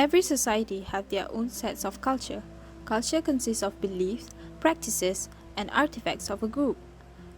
Every society have their own sets of culture. Culture consists of beliefs, practices, and artifacts of a group.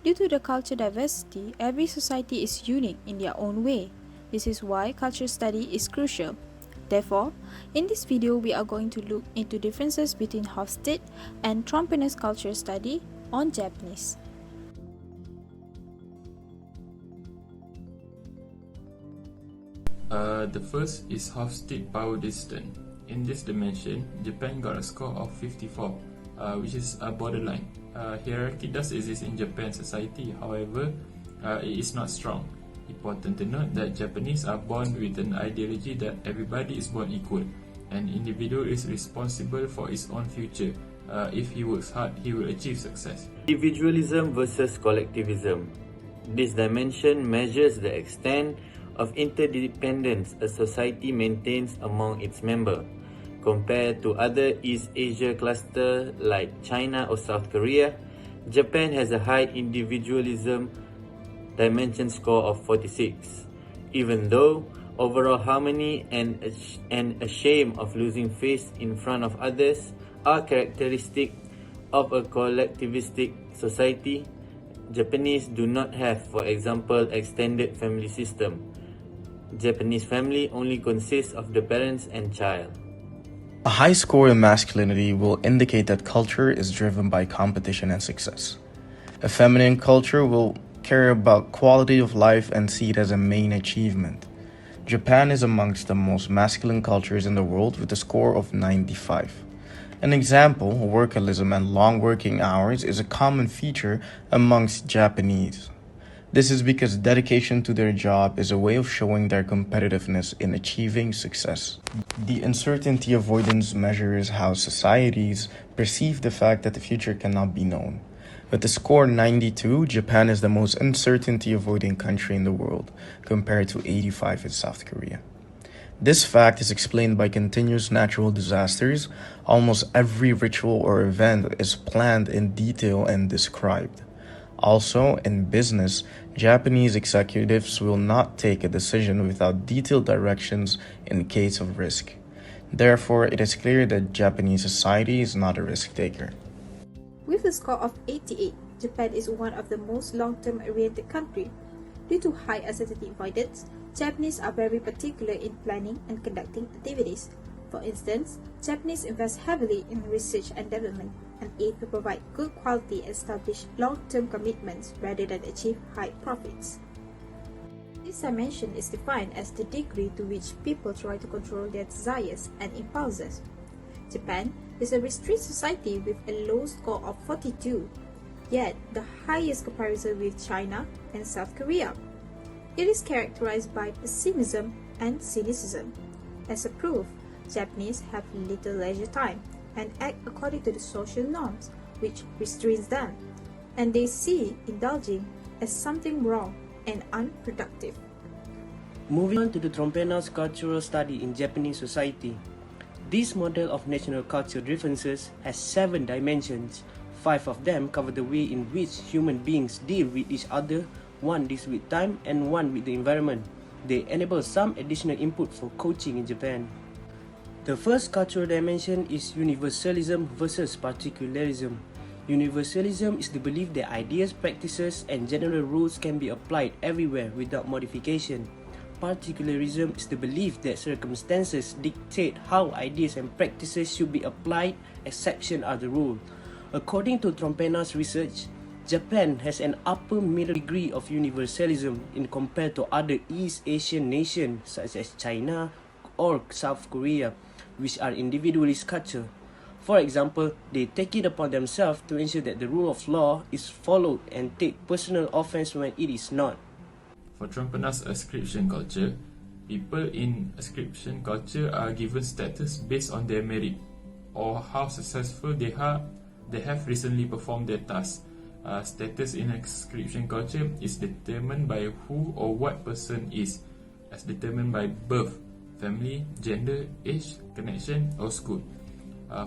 Due to the culture diversity, every society is unique in their own way. This is why culture study is crucial. Therefore, in this video we are going to look into differences between Hofstede and Trompenaars culture study on Japanese. The first is Hofstede power distance. In this dimension, Japan got a score of 54, which is a borderline. Hierarchy does exist in Japan society, however, it is not strong. Important to note that Japanese are born with an ideology that everybody is born equal. An individual is responsible for his own future. If he works hard, he will achieve success. Individualism versus collectivism. This dimension measures the extent of interdependence a society maintains among its members. Compared to other East Asia clusters like China or South Korea, Japan has a high individualism dimension score of 46. Even though overall harmony and a shame of losing face in front of others are characteristic of a collectivistic society, Japanese do not have, for example, extended family system. Japanese family only consists of the parents and child. A high score in masculinity will indicate that culture is driven by competition and success. A feminine culture will care about quality of life and see it as a main achievement. Japan is amongst the most masculine cultures in the world with a score of 95. An example, workaholism and long working hours is a common feature amongst Japanese. This is because dedication to their job is a way of showing their competitiveness in achieving success. The uncertainty avoidance measures how societies perceive the fact that the future cannot be known. With a score 92, Japan is the most uncertainty-avoiding country in the world, compared to 85 in South Korea. This fact is explained by continuous natural disasters. Almost every ritual or event is planned in detail and described. Also, in business, Japanese executives will not take a decision without detailed directions in case of risk. Therefore, it is clear that Japanese society is not a risk taker. With a score of 88, Japan is one of the most long-term oriented countries. Due to high uncertainty avoidance, Japanese are very particular in planning and conducting activities. For instance, Japanese invest heavily in research and development and aim to provide good quality and establish long-term commitments rather than achieve high profits. This dimension is defined as the degree to which people try to control their desires and impulses. Japan is a restrained society with a low score of 42, yet the highest comparison with China and South Korea. It is characterized by pessimism and cynicism. As a proof, Japanese have little leisure time and act according to the social norms, which restrains them, and they see indulging as something wrong and unproductive. Moving on to the Trompenaars cultural study in Japanese society. This model of national culture differences has 7 dimensions. 5 of them cover the way in which human beings deal with each other, 1 deals with time, and 1 with the environment. They enable some additional input for coaching in Japan. The first cultural dimension is universalism versus particularism. Universalism is the belief that ideas, practices, and general rules can be applied everywhere without modification. Particularism is the belief that circumstances dictate how ideas and practices should be applied, exceptions are the rule. According to Trompenaars research, Japan has an upper middle degree of universalism in compared to other East Asian nations such as China or South Korea, which are individualist culture. For example, they take it upon themselves to ensure that the rule of law is followed and take personal offense when it is not. For Trompenaars ascription culture, people in ascription culture are given status based on their merit or how successful they have recently performed their tasks. Status in ascription culture is determined by who or what person is, as determined by birth, family, gender, age, connection, or school.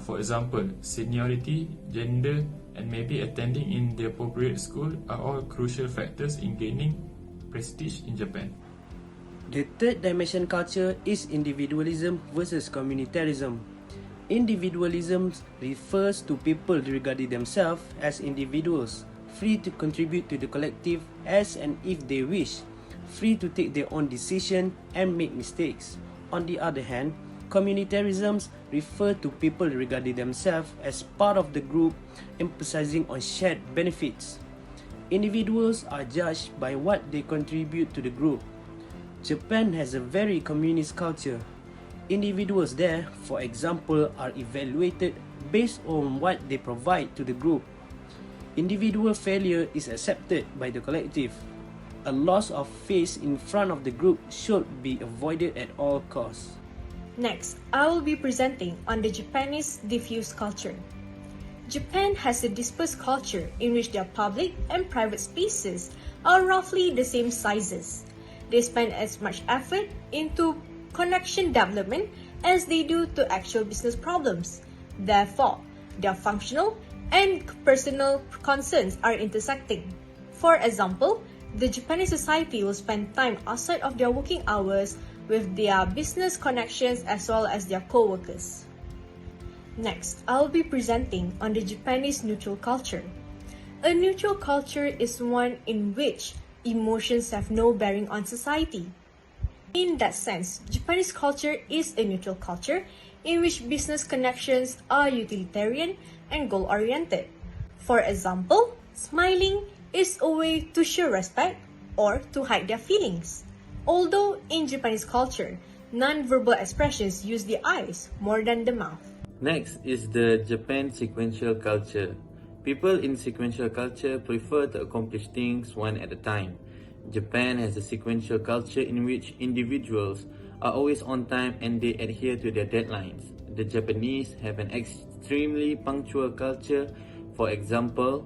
For example, seniority, gender, and maybe attending in the appropriate school are all crucial factors in gaining prestige in Japan. The third dimension culture is individualism versus communitarism. Individualism refers to people regarding themselves as individuals, free to contribute to the collective as and if they wish, free to take their own decision and make mistakes. On the other hand, communitarisms refer to people regarding themselves as part of the group, emphasizing on shared benefits. Individuals are judged by what they contribute to the group. Japan has a very communist culture. Individuals there, for example, are evaluated based on what they provide to the group. Individual failure is accepted by the collective. A loss of face in front of the group should be avoided at all costs. Next, I will be presenting on the Japanese diffuse culture. Japan has a dispersed culture in which their public and private spaces are roughly the same sizes. They spend as much effort into connection development as they do to actual business problems. Therefore, their functional and personal concerns are intersecting. For example, the Japanese society will spend time outside of their working hours with their business connections as well as their co-workers. Next, I will be presenting on the Japanese neutral culture. A neutral culture is one in which emotions have no bearing on society. In that sense, Japanese culture is a neutral culture in which business connections are utilitarian and goal-oriented. For example, smiling is a way to show respect or to hide their feelings. Although in Japanese culture, non-verbal expressions use the eyes more than the mouth. Next is the Japan sequential culture. People in sequential culture prefer to accomplish things one at a time. Japan has a sequential culture in which individuals are always on time and they adhere to their deadlines. The Japanese have an extremely punctual culture. For example,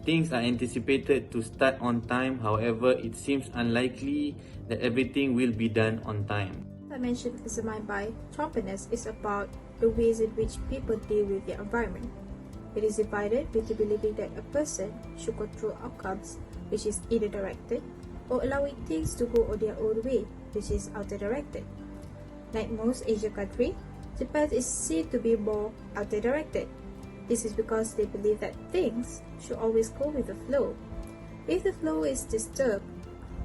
things are anticipated to start on time, however, it seems unlikely that everything will be done on time. Dimension examined by Trompenaars is about the ways in which people deal with their environment. It is divided into believing that a person should control outcomes, which is either directed, or allowing things to go on their own way, which is outer-directed. Like most Asian countries, Japan is seen to be more outer-directed. This is because they believe that things should always go with the flow. If the flow is disturbed,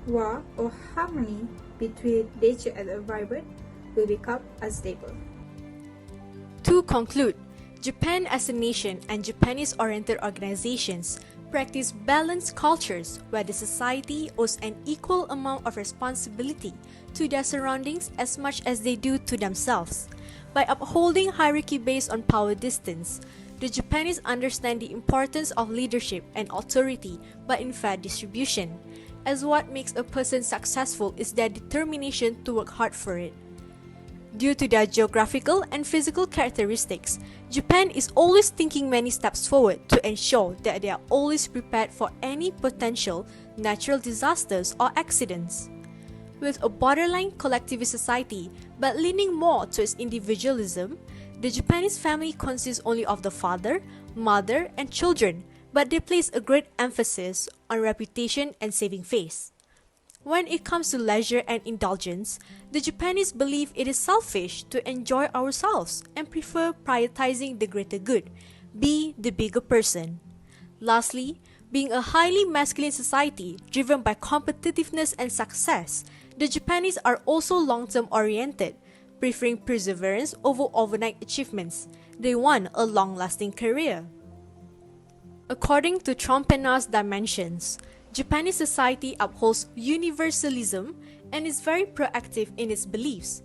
war or harmony between nature and the environment will become unstable. To conclude, Japan as a nation and Japanese-oriented organizations practice balanced cultures where the society owes an equal amount of responsibility to their surroundings as much as they do to themselves. By upholding hierarchy based on power distance, the Japanese understand the importance of leadership and authority but in fair distribution, as what makes a person successful is their determination to work hard for it. Due to their geographical and physical characteristics, Japan is always thinking many steps forward to ensure that they are always prepared for any potential natural disasters or accidents. With a borderline collectivist society but leaning more towards individualism, the Japanese family consists only of the father, mother, and children, but they place a great emphasis on reputation and saving face. When it comes to leisure and indulgence, the Japanese believe it is selfish to enjoy ourselves and prefer prioritizing the greater good, be the bigger person. Lastly, being a highly masculine society driven by competitiveness and success, the Japanese are also long-term oriented, preferring perseverance over overnight achievements. They want a long-lasting career. According to Trompenaars dimensions, Japanese society upholds universalism and is very proactive in its beliefs.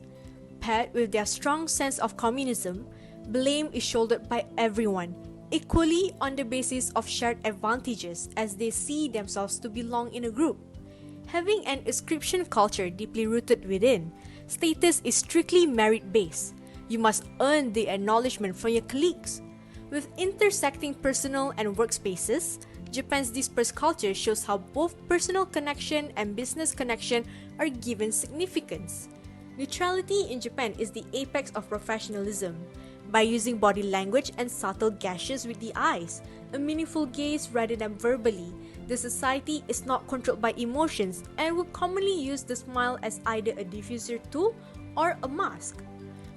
Paired with their strong sense of communism, blame is shouldered by everyone, equally on the basis of shared advantages as they see themselves to belong in a group. Having an ascription culture deeply rooted within, status is strictly merit-based. You must earn the acknowledgement from your colleagues. With intersecting personal and workspaces, Japan's dispersed culture shows how both personal connection and business connection are given significance. Neutrality in Japan is the apex of professionalism. By using body language and subtle gestures with the eyes, a meaningful gaze rather than verbally, The society is not controlled by emotions and will commonly use the smile as either a diffuser tool or a mask.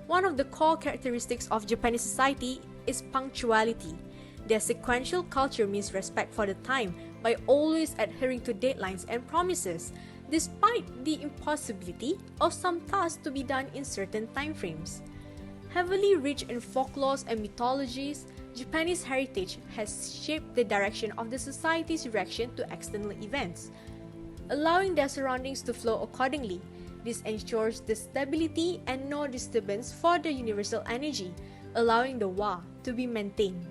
One of the core characteristics of Japanese society is punctuality. Their sequential culture means respect for the time by always adhering to deadlines and promises, despite the impossibility of some tasks to be done in certain time frames. Heavily rich in folklores and mythologies, Japanese heritage has shaped the direction of the society's reaction to external events, allowing their surroundings to flow accordingly. This ensures the stability and no disturbance for the universal energy, allowing the wa to be maintained.